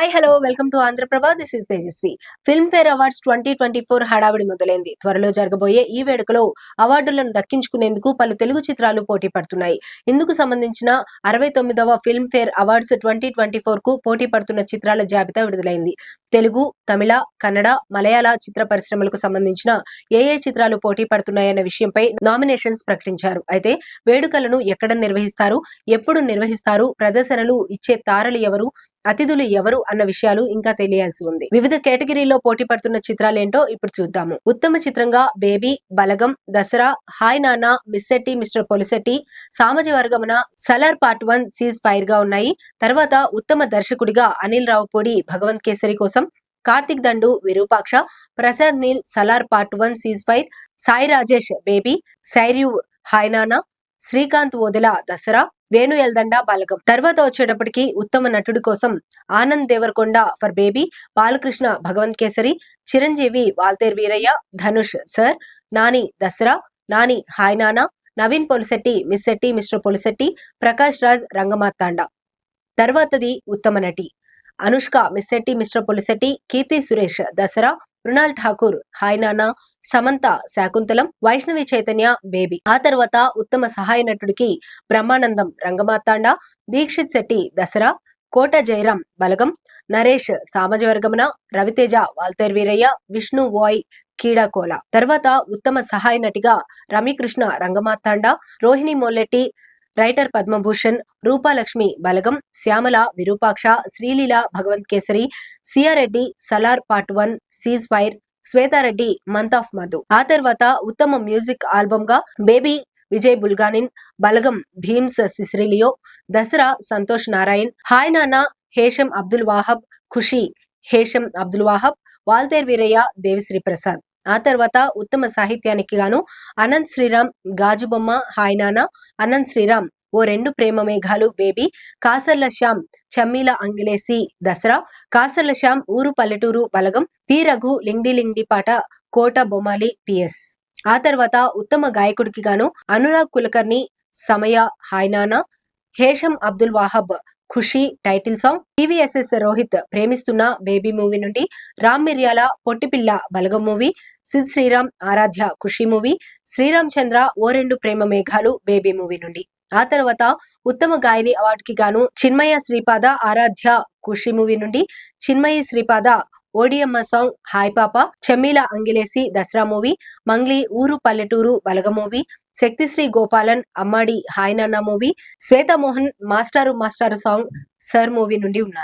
Hi hello welcome to Andhraprabha. This is Tejaswi. Filmfare awards 2024 హడావిడి మొదలైంది. త్వరలో జరగబోయే ఈ వేడుకలో అవార్డులను దక్కించుకునేందుకు పలు తెలుగు చిత్రాలు పోటీ పడుతున్నాయి. ఇందుకు సంబంధించిన 69వ ఫిల్మ్ ఫేర్ అవార్డ్స్ 2024 కు పోటీ పడుతున్న చిత్రాల జాబితా విడుదలైంది. తెలుగు, తమిళ, కన్నడ, మలయాళ చిత్ర పరిశ్రమలకు సంబంధించిన ఏ చిత్రాలు పోటీ పడుతున్నాయన్న విషయంపై నామినేషన్స్ ప్రకటించారు. అయితే వేడుకలను ఎక్కడ నిర్వహిస్తారు, ఎప్పుడు నిర్వహిస్తారు, ప్రదర్శనలు ఇచ్చే తారలు ఎవరు, అతిథులు ఎవరు అన్న విషయాలు ఇంకా తెలియాల్సి ఉంది. వివిధ కేటగిరీల్లో పోటీ పడుతున్న చిత్రాలేంటో ఇప్పుడు చూద్దాము. ఉత్తమ చిత్రంగా బేబీ, బలగం, దసరా, హాయ్ నాన్న, మిస్సెట్టి మిస్టర్ పొలిసెట్టి, సామాజిక వర్గమున, సలార్ పార్ట్ 1 సీజ్ ఫైర్ గా ఉన్నాయి. తర్వాత ఉత్తమ దర్శకుడిగా అనిల్ రావుపూడి భగవంత్ కేసరి కోసం, Karthik Dandu Virupaksha, Prasad Neel Salaar part 1 seize fire, Sai Rajesh baby, సైర్యు హాయ్ నాన్న, శ్రీకాంత్ ఓదెల దసరా, వేణు ఎల్దండ బలగం. తర్వాత వచ్చేటప్పటికి ఉత్తమ నటుడి కోసం Anand Devarakonda for baby, Balakrishna Bhagavanth kesari, Chiranjeevi Waltair Veeraiah, Dhanush sir, Nani Dasara, Nani hi నానా, నవీన్ పొలిశెట్టి మిస్సెట్టి మిస్టర్ పొలిశెట్టి, ప్రకాష్ రాజ్ రంగమార్తాండ. తర్వాతది ఉత్తమ నటి అనుష్క మిస్సెట్టి మిస్టర్ పొలిశెట్టి, కీర్తి సురేష్ దసరా, మృణాల్ ఠాకూర్ హాయ్ నానా, సమంత శాకుంతలం, వైష్ణవి చైతన్య బేబీ. ఆ తర్వాత ఉత్తమ సహాయ నటుడికి బ్రహ్మానందం రంగమార్తాండ, దీక్షిత్ శెట్టి దసరా, కోట జయరాం బలగం, నరేష్ సామాజిక వర్గమున, రవితేజ వాల్తేర్ వీరయ్య, విష్ణు వాయ్ కీడాకోల. తర్వాత ఉత్తమ సహాయ నటిగా Ramya Krishna Rangamarthanda, Rohini Molleti, writer Padmabhushan, Roopa Lakshmi Balagam, Shyamala Virupaksha, Sreeleela Bhagavanth Kesari, Siya Reddy Salaar part 1 cease fire, Shweta Reddy month of Madhu. ఆ తర్వాత ఉత్తమ మ్యూజిక్ ఆల్బమ్ గా బేబీ విజయ్ బుల్గానిన్, బలగం భీమ్స్ సిసిలియో, దసరా సంతోష్ నారాయణ్, హాయ్ నానా హేషం అబ్దుల్ వాహబ్, ఖుషి హేషం అబ్దుల్ వాహబ్, వాల్తేర్ వీరయ్య దేవిశ్రీ ప్రసాద్. ఆ తర్వాత ఉత్తమ సాహిత్యానికి గాను అనంత్ శ్రీరామ్ గాజుబొమ్మ హాయ్ నానా, అనంత్ శ్రీరామ్ ఓ రెండు ప్రేమ మేఘాలు బేబీ, కాసర్ల శ్యామ్ చమ్మీల అంగిలేసి దసరా, కాసర్ల శ్యామ్ ఊరు పల్లెటూరు బలగం, పి రఘు లింగ్డి లింగ్డి పాట కోట బొమాలి పిఎస్. ఆ తర్వాత ఉత్తమ గాయకుడికి గాను అనురాగ్ కులకర్ణి సమయ హాయ్ నానా, హేషం అబ్దుల్ వాహబ్ ఖుషి టైటిల్ సాంగ్, టీవీఎస్ఎస్ రోహిత్ ప్రేమిస్తున్న బేబీ మూవీ నుండి, రామ్ మిర్యాల పొట్టిపిల్ల బలగం మూవీ, సిద్ శ్రీరామ్ ఆరాధ్య ఖుషి మూవీ, శ్రీరామ్ చంద్ర ఓ రెండు ప్రేమ మేఘాలు బేబీ మూవీ నుండి. ఆ తర్వాత ఉత్తమ గాయని అవార్డుకి గాను చిన్మయ శ్రీపాద ఆరాధ్య ఖుషి మూవీ నుండి, చిన్మయి శ్రీపాద ఓడియమ్మ సాంగ్ హాయ్ పాప, చెమ్మీల అంగిలేసి దసరా మూవీ, మంగ్లీ ఊరు పల్లెటూరు బలగ మూవీ, శక్తిశ్రీ గోపాలన్ అమ్మాడి హాయ్ నాన్న మూవీ, శ్వేత మోహన్ మాస్టారు మాస్టారు సాంగ్ సర్ మూవీ నుండి ఉన్నారు.